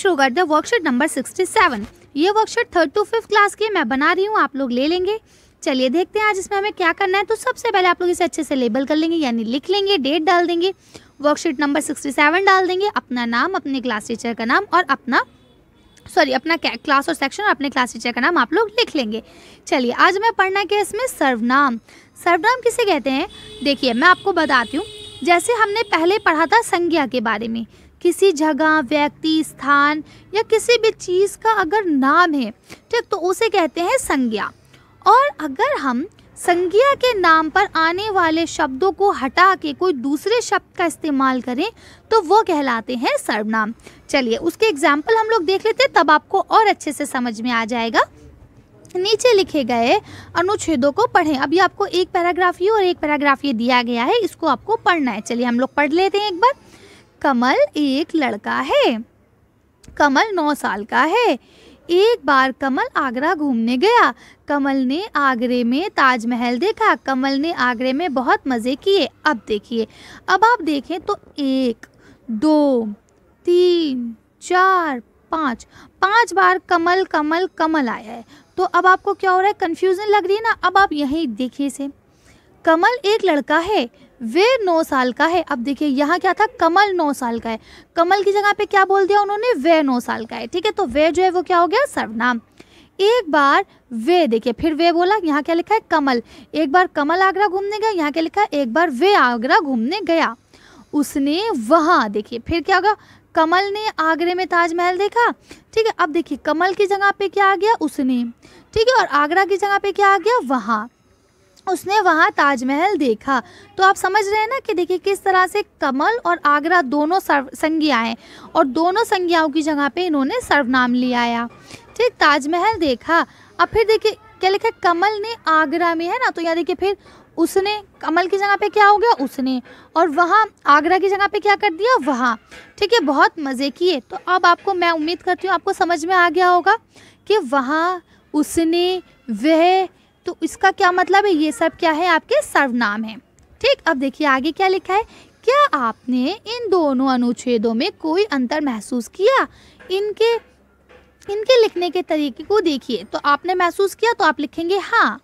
शुरू करते हैं वर्कशीट नंबर 67। ये worksheet 3rd to 5th class की मैं बना रही हूँ, आप लोग ले लेंगे। चलिए देखते हैं आज इसमें हमें क्या करना है। तो सबसे पहले आप लोग इसे अच्छे से लेबल कर लेंगे, यानी लिख लेंगे, डेट डाल देंगे, वर्कशीट नंबर 67 डाल देंगे, अपना नाम, अपने क्लास टीचर का नाम और अपना क्लास और सेक्शन और अपने क्लास टीचर का नाम आप लोग लिख लेंगे। चलिए आज मैं पढ़ना क्या इसमें, सर्वनाम। सर्वनाम किसे कहते हैं, देखिए मैं आपको बताती हूँ। जैसे हमने पहले पढ़ा था संज्ञा के बारे में, किसी जगह, व्यक्ति, स्थान या किसी भी चीज़ का अगर नाम है, ठीक, तो उसे कहते हैं संज्ञा। और अगर हम संज्ञा के नाम पर आने वाले शब्दों को हटा के कोई दूसरे शब्द का इस्तेमाल करें तो वो कहलाते हैं सर्वनाम। चलिए उसके एग्जाम्पल हम लोग देख लेते हैं, तब आपको और अच्छे से समझ में आ जाएगा। नीचे लिखे गए अनुच्छेदों को पढ़ें। अभी आपको एक पैराग्राफ ये और एक पैराग्राफ ये दिया गया है, इसको आपको पढ़ना है। चलिए हम लोग पढ़ लेते हैं एक बार। कमल एक लड़का है। कमल 9 साल का है। एक बार कमल आगरा घूमने गया। कमल ने आगरे में ताजमहल देखा। कमल ने आगरे में बहुत मज़े किए। अब देखिए, अब आप देखें तो 1 2 3 4 5 बार कमल कमल कमल आया है। तो अब आपको क्या हो रहा है, कन्फ्यूज़न लग रही है ना। अब आप यहीं देखिए इसे, कमल एक लड़का है, वे 9 साल का है। अब देखिए यहाँ क्या था, कमल 9 साल का है, कमल की जगह पे क्या बोल दिया उन्होंने, वे 9 साल का है, ठीक है। तो वे जो है वो क्या हो गया, सर्वनाम। एक बार वे, देखिए फिर वे बोला, यहाँ क्या लिखा है, कमल। एक बार कमल आगरा घूमने गया, यहाँ क्या लिखा है, एक बार वे आगरा घूमने गया। उसने वहाँ, देखिए फिर क्या होगा, कमल ने आगरे में ताजमहल देखा, ठीक है। अब देखिए कमल की जगह पे क्या आ गया, उसने, ठीक है, और आगरा की जगह पे क्या आ गया, वहाँ। उसने वहाँ ताजमहल देखा। तो आप समझ रहे हैं ना कि देखिए किस तरह से कमल और आगरा दोनों संज्ञा हैं और दोनों संज्ञाओं की जगह पे इन्होंने सर्वनाम लिया आया, ठीक। ताजमहल देखा। अब फिर देखिए क्या लिखा है, कमल ने आगरा में, है ना। तो यहाँ देखिए फिर उसने, कमल की जगह पे क्या हो गया, उसने, और वहाँ आगरा की जगह पे क्या कर दिया, वहाँ, ठीक है। बहुत मज़े किए। तो अब आपको, मैं उम्मीद करती हूँ आपको समझ में आ गया होगा कि वहाँ, उसने, वह, तो इसका क्या मतलब है, ये सब क्या है, आपके सर्वनाम है, ठीक। अब देखिए आगे क्या लिखा है, क्या आपने इन दोनों अनुच्छेदों में कोई अंतर महसूस किया, इनके लिखने के तरीके को देखिए। तो आपने महसूस किया तो आप लिखेंगे हाँ,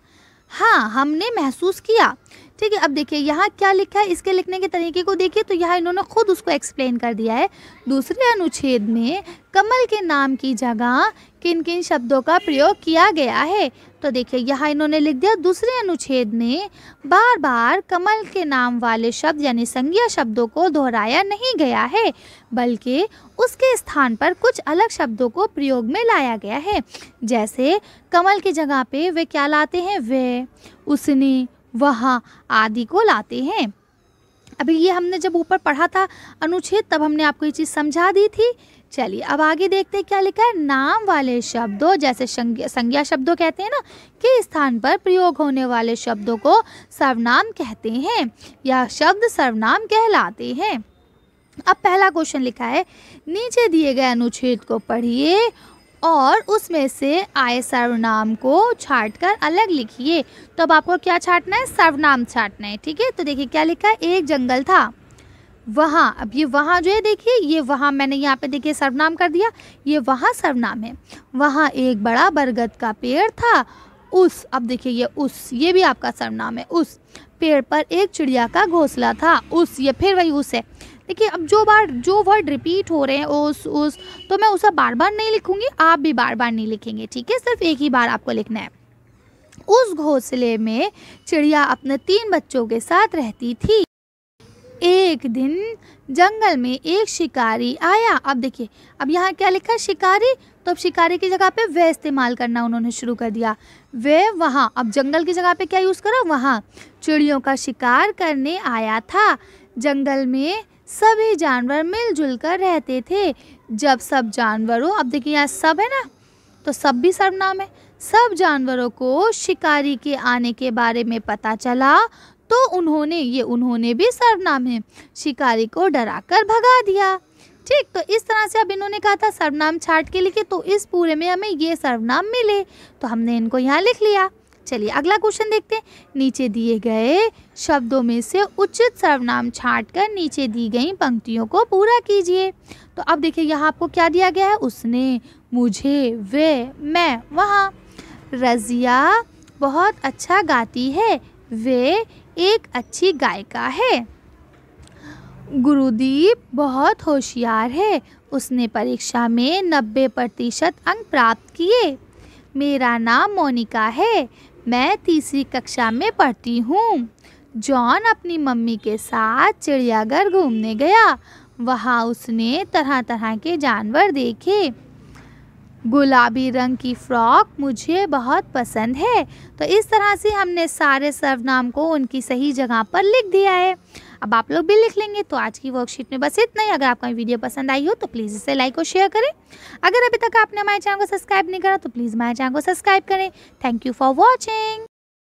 हाँ हमने महसूस किया, ठीक है। अब देखिए यहाँ क्या लिखा है, इसके लिखने के तरीके को देखिए। तो यहाँ इन्होंने खुद उसको एक्सप्लेन कर दिया है। दूसरे अनुच्छेद में कमल के नाम की जगह किन किन शब्दों का प्रयोग किया गया है। तो देखिए यहाँ इन्होंने लिख दिया, दूसरे अनुच्छेद में बार बार कमल के नाम वाले शब्द यानी संज्ञा शब्दों को दोहराया नहीं गया है, बल्कि उसके स्थान पर कुछ अलग शब्दों को प्रयोग में लाया गया है। जैसे कमल की जगह पे वे क्या लाते हैं, वे, उसने, वहाँ आदि को लाते हैं। अभी ये हमने जब ऊपर पढ़ा था अनुच्छेद, तब हमने आपको ये चीज़ समझा दी थी। चलिए अब आगे देखते हैं क्या लिखा है। नाम वाले शब्दों, जैसे संज्ञा शब्दों कहते हैं ना, के स्थान पर प्रयोग होने वाले शब्दों को सर्वनाम कहते हैं या शब्द सर्वनाम कहलाते हैं। अब पहला क्वेश्चन लिखा है, नीचे दिए गए अनुच्छेद को पढ़िए और उसमें से आए सर्वनाम को छांटकर अलग लिखिए। तो अब आपको क्या छांटना है, सर्वनाम छांटना है, ठीक है। तो देखिए क्या लिखा है, एक जंगल था, वहाँ। अब ये वहाँ जो है, देखिए ये वहाँ मैंने यहाँ पे देखिए सर्वनाम कर दिया, ये वहाँ सर्वनाम है। वहाँ एक बड़ा बरगद का पेड़ था, उस, अब देखिए ये उस, ये भी आपका सर्वनाम है। उस पेड़ पर एक चिड़िया का घोंसला था, उस, ये फिर वही उस है। देखिए अब जो वर्ड रिपीट हो रहे हैं, उस, तो मैं उसे बार बार नहीं लिखूंगी, आप भी बार बार नहीं लिखेंगे, ठीक है। सिर्फ एक ही बार आपको लिखना है। उस घोंसले में चिड़िया अपने 3 बच्चों के साथ रहती थी। एक दिन जंगल में एक शिकारी आया। अब देखिए अब यहाँ क्या लिखा है, शिकारी। तो अब शिकारी की जगह पे वे इस्तेमाल करना उन्होंने शुरू कर दिया, वे वहाँ। अब जंगल की जगह पे क्या यूज़ करो, वहाँ। चिड़ियों का शिकार करने आया था। जंगल में सभी जानवर मिलजुल कर रहते थे। जब सब जानवरों, अब देखिए यहाँ सब है ना, तो सब भी सर्वनाम है। सब जानवरों को शिकारी के आने के बारे में पता चला तो उन्होंने, ये उन्होंने भी सर्वनाम है, शिकारी को डराकर भगा दिया, ठीक। तो इस तरह से अब इन्होंने कहा था सर्वनाम छांट के लिखे, तो इस पूरे में हमें ये सर्वनाम मिले, तो हमने इनको यहाँ लिख लिया, चलिए अगला क्वेश्चन देखते हैं। नीचे दिए गए शब्दों में से उचित सर्वनाम छांटकर नीचे दी गई पंक्तियों को पूरा कीजिए। तो अब देखिए यहाँ आपको क्या दिया गया है, उसने, मुझे, वे, मैं, वहाँ। रज़िया बहुत अच्छा गाती है, वे एक अच्छी गायिका है। गुरुदीप बहुत होशियार है, उसने परीक्षा में 90% अंक प्राप्त किए। मेरा नाम मोनिका है, मैं तीसरी कक्षा में पढ़ती हूँ। जॉन अपनी मम्मी के साथ चिड़ियाघर घूमने गया, वहाँ उसने तरह तरह के जानवर देखे। गुलाबी रंग की फ्रॉक मुझे बहुत पसंद है। तो इस तरह से हमने सारे सर्वनाम को उनकी सही जगह पर लिख दिया है। अब आप लोग भी लिख लेंगे। तो आज की वर्कशीट में बस इतना ही। अगर आपको वीडियो पसंद आई हो तो प्लीज़ इसे लाइक और शेयर करें। अगर अभी तक आपने हमारे चैनल को सब्सक्राइब नहीं करा तो प्लीज़ हमारे चैनल को सब्सक्राइब करें। Thank you for watching.